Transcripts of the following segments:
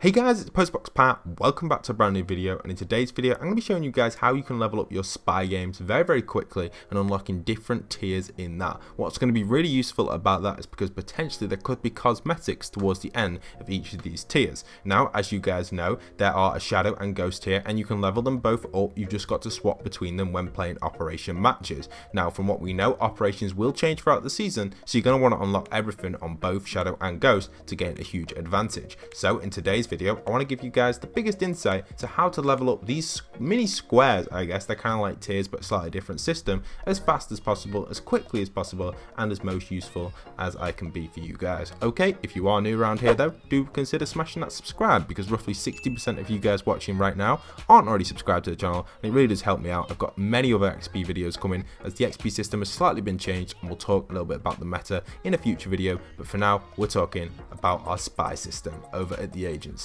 Hey guys, it's Postboxpat. Welcome back to a brand new video, and in today's video I'm going to be showing you guys how you can level up your spy games very quickly and unlocking different tiers in that. What's going to be really useful about that is because potentially there could be cosmetics towards the end of each of these tiers. Now, as you guys know, there are a shadow and ghost tier and you can level them both up. You've just got to swap between them when playing operation matches. Now, from what we know, operations will change throughout the season, so you're going to want to unlock everything on both shadow and ghost to gain a huge advantage. So in today's video, I want to give you guys the biggest insight to how to level up these mini squares. I guess they're kind of like tiers but slightly different system, as fast as possible, as quickly as possible, and as most useful as I can be for you guys. Okay, if you are new around here though, do consider smashing that subscribe, because roughly 60% of you guys watching right now aren't already subscribed to the channel, and it really does help me out. I've got many other XP videos coming as the XP system has slightly been changed, and we'll talk a little bit about the meta in a future video, but for now we're talking about our spy system over at the agency.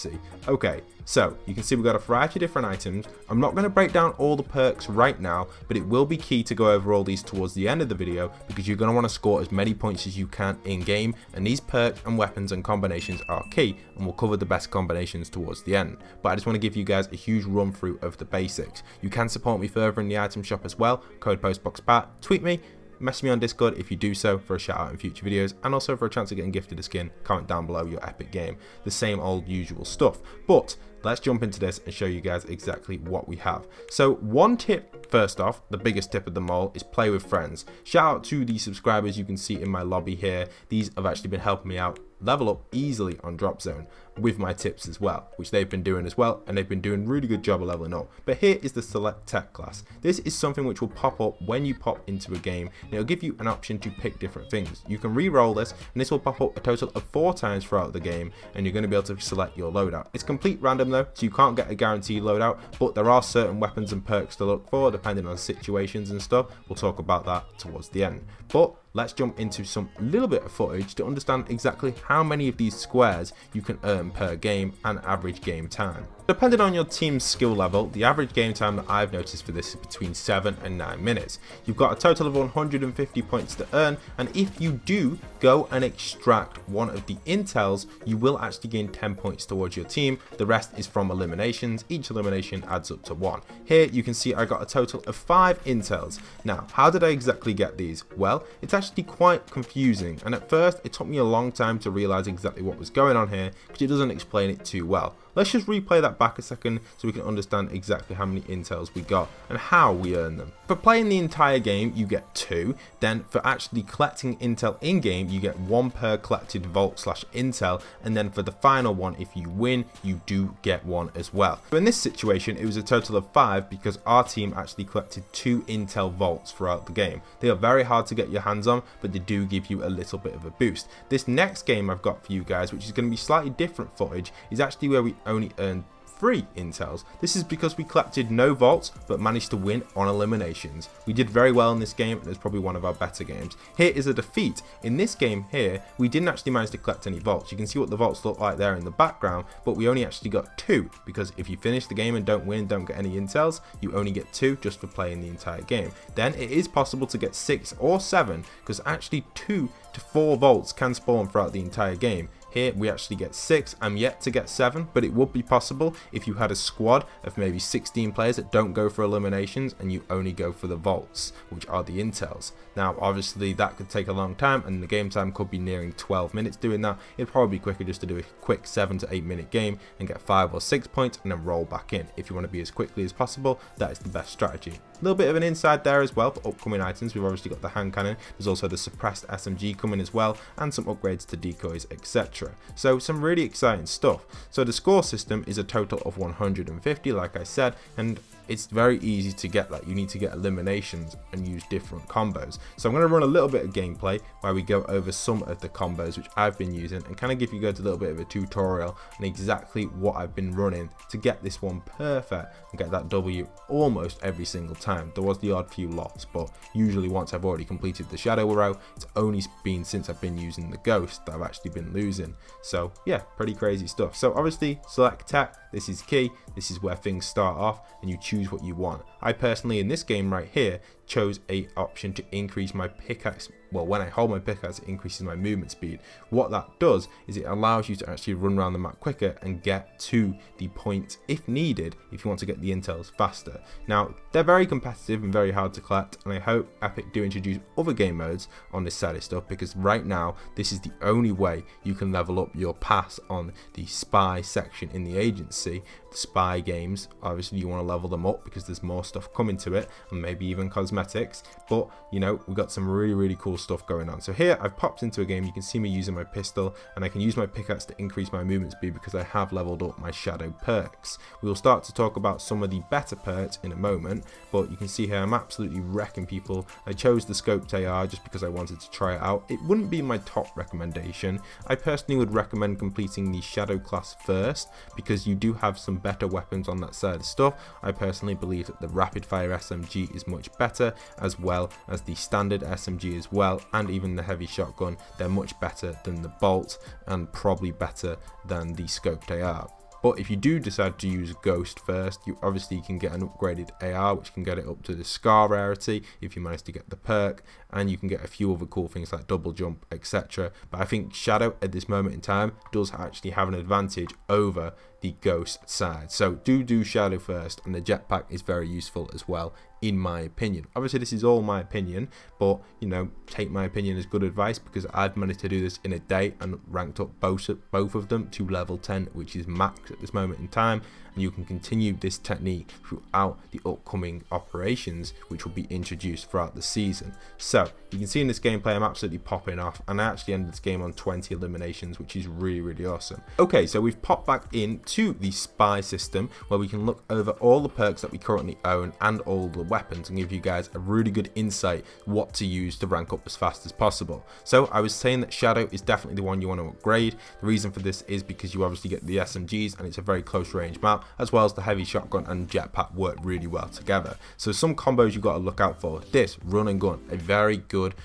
Okay, so you can see we've got a variety of different items. I'm not going to break down all the perks right now, but it will be key to go over all these towards the end of the video, because you're going to want to score as many points as you can in game, and these perks and weapons and combinations are key, and we'll cover the best combinations towards the end. But I just want to give you guys a huge run through of the basics. You can support me further in the item shop as well, code Postboxpat, tweet me, message me on Discord if you do so for a shout out in future videos, and also for a chance of getting gifted a skin. Comment down below your epic game, the same old usual stuff. But let's jump into this and show you guys exactly what we have. So one tip, first off, the biggest tip of them all, is play with friends. Shout out to the subscribers you can see in my lobby here. These have actually been helping me out level up easily on drop zone with my tips as well, which they've been doing as well, and they've been doing a really good job of leveling up. But here is the select tech class. This is something which will pop up when you pop into a game, and it'll give you an option to pick different things. You can re-roll this, and this will pop up a total of 4 times throughout the game, and you're going to be able to select your loadout. It's complete random though, so you can't get a guaranteed loadout, but there are certain weapons and perks to look for depending on situations and stuff. We'll talk about that towards the end. But let's jump into some little bit of footage to understand exactly how many of these squares you can earn per game and average game time. Depending on your team's skill level, the average game time that I've noticed for this is between 7 and 9 minutes. You've got a total of 150 points to earn, and if you do go and extract one of the intels, you will actually gain 10 points towards your team. The rest is from eliminations. Each elimination adds up to 1. Here you can see I got a total of 5 intels. Now, how did I exactly get these? Well, it's actually quite confusing, and at first it took me a long time to realize exactly what was going on here, because it doesn't explain it too well. Let's just replay that back a second so we can understand exactly how many intels we got and how we earn them. For playing the entire game, you get 2. Then for actually collecting intel in game, you get 1 per collected vault/intel, and then for the final one, if you win, you do get 1 as well. So in this situation, it was a total of 5 because our team actually collected 2 intel vaults throughout the game. They are very hard to get your hands on, but they do give you a little bit of a boost. This next game I've got for you guys, which is going to be slightly different footage, is actually where we only earned 3 intels. This is because we collected no vaults but managed to win on eliminations. We did very well in this game, and it's probably one of our better games. Here is a defeat. In this game here, we didn't actually manage to collect any vaults. You can see what the vaults look like there in the background, but we only actually got 2, because if you finish the game and don't win, don't get any intels, you only get 2 just for playing the entire game. Then it is possible to get 6 or 7, because actually 2 to 4 vaults can spawn throughout the entire game. Here we actually get 6. I'm yet to get 7, but it would be possible if you had a squad of maybe 16 players that don't go for eliminations and you only go for the vaults, which are the intels. Now obviously that could take a long time, and the game time could be nearing 12 minutes doing that. It'd probably be quicker just to do a quick 7 to 8 minute game and get 5 or 6 points and then roll back in. If you want to be as quickly as possible, that is the best strategy. A little bit of an inside there as well for upcoming items. We've obviously got the hand cannon, there's also the suppressed SMG coming as well, and some upgrades to decoys, etc. So some really exciting stuff. So the score system is a total of 150, like I said, and it's very easy to get that. You need to get eliminations and use different combos. So I'm going to run a little bit of gameplay where we go over some of the combos which I've been using, and kind of give you guys a little bit of a tutorial on exactly what I've been running to get this one perfect and get that W almost every single time. There was the odd few loss, but usually once I've already completed the shadow row, it's only been since I've been using the ghost that I've actually been losing. So yeah, pretty crazy stuff. So obviously select tech, this is key. This is where things start off, and you choose what you want. I personally in this game right here chose a option to increase my pickaxe. Well, when I hold my pickaxe, it increases my movement speed. What that does is it allows you to actually run around the map quicker and get to the points if needed, if you want to get the intels faster. Now, they're very competitive and very hard to collect, and I hope Epic do introduce other game modes on this side of stuff, because right now this is the only way you can level up your pass on the spy section in the agency. The spy games, obviously you want to level them up because there's more stuff coming to it, and maybe even cosmetics, but you know, we've got some really cool stuff going on. So here I've popped into a game, you can see me using my pistol, and I can use my pickaxe to increase my movement speed because I have leveled up my shadow perks. We will start to talk about some of the better perks in a moment, but you can see here I'm absolutely wrecking people. I chose the scoped AR just because I wanted to try it out. It wouldn't be my top recommendation. I personally would recommend completing the shadow class first because you do have some better weapons on that side of stuff. I personally believe that the rapid fire SMG is much better, as well as the standard SMG as well, and even the heavy shotgun. They're much better than the bolt and probably better than the scoped AR. But if you do decide to use Ghost first, you obviously can get an upgraded AR, which can get it up to the Scar rarity if you manage to get the perk, and you can get a few other cool things like double jump, etc. But I think Shadow at this moment in time does actually have an advantage over the Ghost side. So do Shadow first, and the jetpack is very useful as well, in my opinion. Obviously this is all my opinion, but you know, take my opinion as good advice, because I've managed to do this in a day and ranked up both of them to level 10, which is max at this moment in time, and you can continue this technique throughout the upcoming operations which will be introduced throughout the season. So you can see in this gameplay I'm absolutely popping off, and I actually ended this game on 20 eliminations, which is really awesome. Okay, so we've popped back into the spy system where we can look over all the perks that we currently own and all the weapons, and give you guys a really good insight what to use to rank up as fast as possible. So I was saying that Shadow is definitely the one you want to upgrade. The reason for this is because you obviously get the SMGs and it's a very close range map, as well as the heavy shotgun and jetpack work really well together. So some combos you got to look out for. This run and gun, a very good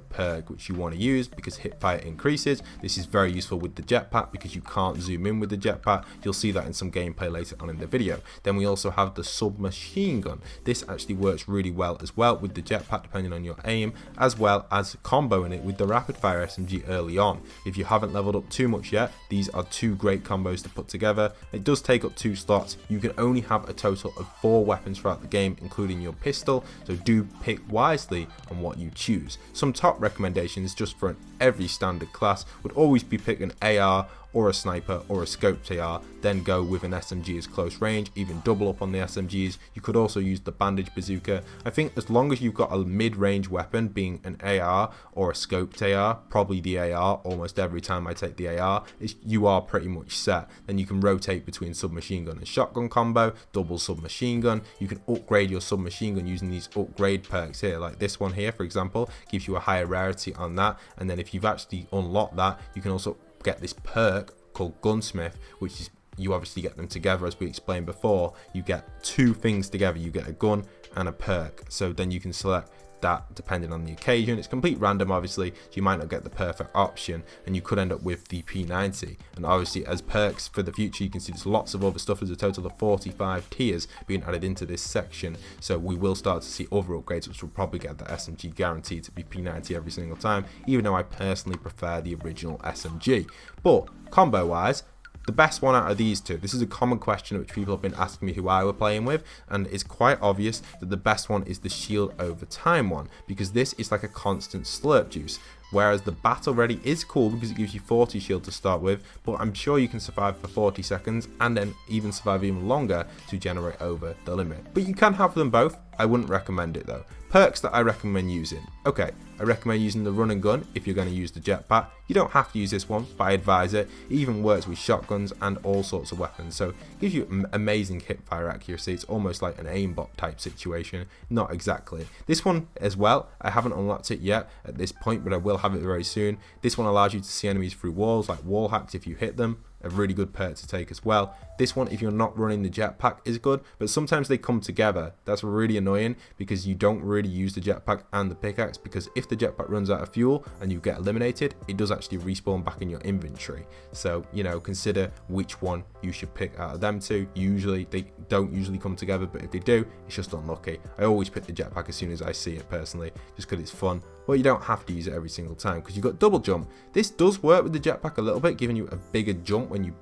perk which you want to use because hip fire increases. This is very useful with the jetpack because you can't zoom in with the jetpack. You'll see that in some gameplay later on in the video. Then we also have the submachine gun. This actually works really well as well with the jetpack depending on your aim, as well as comboing it with the rapid fire SMG early on. If you haven't leveled up too much yet, these are two great combos to put together. It does take up 2 slots. You can only have a total of 4 weapons throughout the game, including your pistol, so do pick wisely on what you choose. Some top recommendations just for every standard class would always be pick an AR or a sniper or a scoped AR, then go with an SMG as close range, even double up on the SMGs. You could also use the bandage bazooka. I think as long as you've got a mid-range weapon, being an AR or a scoped AR, probably the AR, almost every time I take the AR, you are pretty much set. Then you can rotate between submachine gun and shotgun combo, double submachine gun. You can upgrade your submachine gun using these upgrade perks here, like this one here for example, gives you a higher rarity on that, and then if you've actually unlocked that, you can also get this perk called Gunsmith, which is, you obviously get them together as we explained before. You get 2 things together, you get a gun and a perk, so then you can select that depending on the occasion. It's complete random obviously, so you might not get the perfect option, and you could end up with the P90. And obviously as perks for the future, you can see there's lots of other stuff. There's a total of 45 tiers being added into this section, so we will start to see other upgrades which will probably get the SMG guaranteed to be P90 every single time, even though I personally prefer the original SMG. But combo wise, the best one out of these two, this is a common question which people have been asking me who I were playing with, and it's quite obvious that the best one is the shield over time one, because this is like a constant slurp juice. Whereas the battle ready is cool because it gives you 40 shield to start with, but I'm sure you can survive for 40 seconds and then even survive even longer to generate over the limit. But you can have them both. I wouldn't recommend it though. Perks that I recommend using. Okay, I recommend using the run and gun if you're going to use the jetpack. You don't have to use this one, but I advise it. It even works with shotguns and all sorts of weapons, so it gives you amazing hip fire accuracy. It's almost like an aimbot type situation. Not exactly. This one as well, I haven't unlocked it yet at this point, but I will have it very soon. This one allows you to see enemies through walls, like wall hacks if you hit them. a really good perk to take as well. This one, if you're not running the jetpack, is good, but sometimes they come together. That's really annoying because you don't really use the jetpack and the pickaxe, because if the jetpack runs out of fuel and you get eliminated, it does actually respawn back in your inventory. So, you know, consider which one you should pick out of them two. Usually they don't usually come together, but if they do, it's just unlucky. I always pick the jetpack as soon as I see it personally, just because it's fun. But you don't have to use it every single time because you've got double jump. This does work with the jetpack a little bit, giving you a bigger jump when you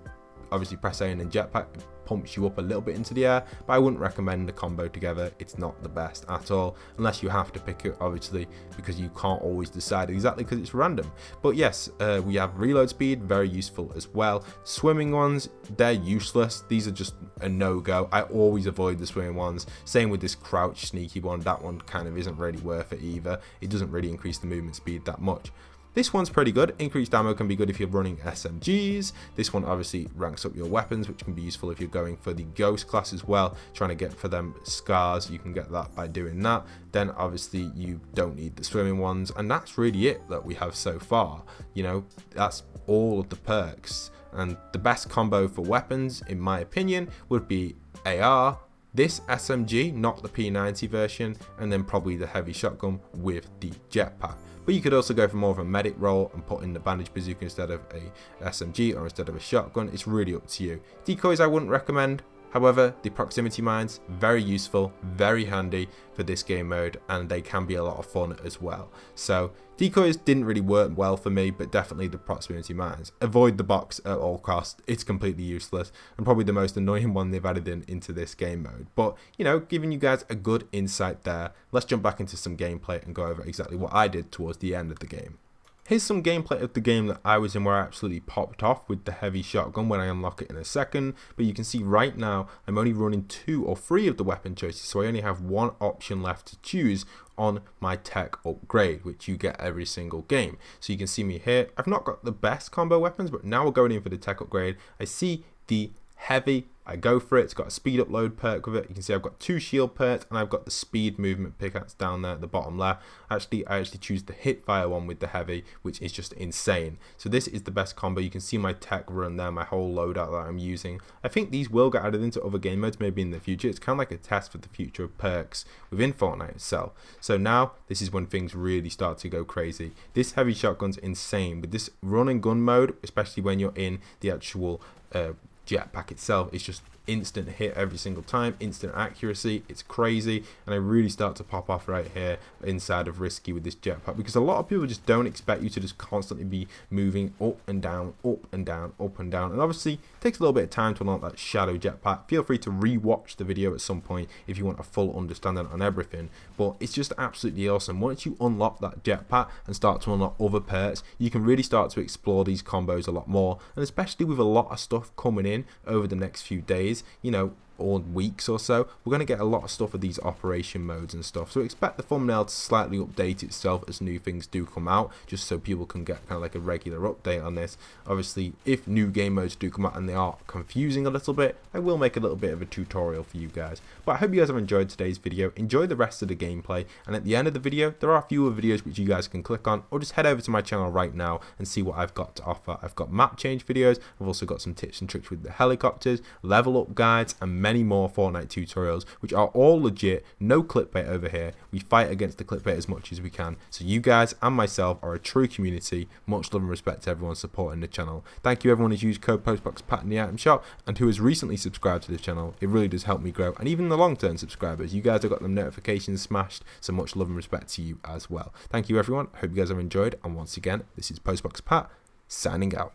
obviously press A and then jetpack pumps you up a little bit into the air, but I wouldn't recommend the combo together. It's not the best at all, unless you have to pick it, obviously, because you can't always decide exactly because it's random. But yes, we have reload speed, very useful as well. Swimming ones, they're useless. These are just a no-go. I always avoid the swimming ones. Same with this crouch sneaky one. That one kind of isn't really worth it either. It doesn't really increase the movement speed that much. This one's pretty good. Increased ammo can be good if you're running SMGs. This one obviously ranks up your weapons, which can be useful if you're going for the ghost class as well, trying to get for them scars. You can get that by doing that. Then obviously you don't need the swimming ones, and that's really it that we have so far. You know, that's all of the perks, and the best combo for weapons, in my opinion, would be AR, this SMG, not the P90 version, and then probably the heavy shotgun with the jetpack. But you could also go for more of a medic role and put in the bandage bazooka instead of a SMG or instead of a shotgun. It's really up to you. Decoys I wouldn't recommend. However, the proximity mines, very useful, very handy for this game mode, and they can be a lot of fun as well. So decoys didn't really work well for me, but definitely the proximity mines. Avoid the box at all costs. It's completely useless and probably the most annoying one they've added into this game mode. But, you know, giving you guys a good insight there. Let's jump back into some gameplay and go over exactly what I did towards the end of the game. Here's some gameplay of the game that I was in where I absolutely popped off with the heavy shotgun when I unlock it in a second. But you can see right now I'm only running 2 or 3 of the weapon choices, so I only have one option left to choose on my tech upgrade, which you get every single game. So you can see me here. I've not got the best combo weapons, but now we're going in for the tech upgrade. I see the heavy, I go for it. It's got a speed upload perk with it. You can see I've got 2 shield perks and I've got the speed movement pickaxe down there at the bottom left. I actually choose the hip fire one with the heavy, which is just insane. So this is the best combo. You can see my tech run there, my whole loadout that I'm using. I think these will get added into other game modes maybe in the future. It's kind of like a test for the future of perks within Fortnite itself. So now this is when things really start to go crazy. This heavy shotgun's insane. With this run and gun mode, especially when you're in the actual jetpack itself, it's just instant hit every single time, instant accuracy. It's crazy, and I really start to pop off right here inside of risky with this jetpack, because a lot of people just don't expect you to just constantly be moving up and down, up and down, up and down. And obviously it takes a little bit of time to unlock that shadow jetpack. Feel free to re-watch the video at some point if you want a full understanding on everything, but it's just absolutely awesome. Once you unlock that jetpack and start to unlock other perks, you can really start to explore these combos a lot more, and especially with a lot of stuff coming in over the next few days, you know, or weeks or so, we're going to get a lot of stuff of these operation modes and stuff. So expect the thumbnail to slightly update itself as new things do come out, just so people can get kind of like a regular update on this. Obviously, if new game modes do come out and they are confusing a little bit, I will make a little bit of a tutorial for you guys. But I hope you guys have enjoyed today's video. Enjoy the rest of the gameplay, and at the end of the video there are a few other videos which you guys can click on, or just head over to my channel right now and see what I've got to offer. I've got map change videos, I've also got some tips and tricks with the helicopters, level up guides, and many more Fortnite tutorials, which are all legit, no clickbait over here. We fight against the clickbait as much as we can, so you guys and myself are a true community. Much love and respect to everyone supporting the channel. Thank you everyone who's used code Postboxpat in the item shop and who has recently subscribed to this channel. It really does help me grow, and even the long-term subscribers, you guys have got them notifications smashed, so much love and respect to you as well. Thank you everyone, hope you guys have enjoyed, and once again, this is Postboxpat signing out.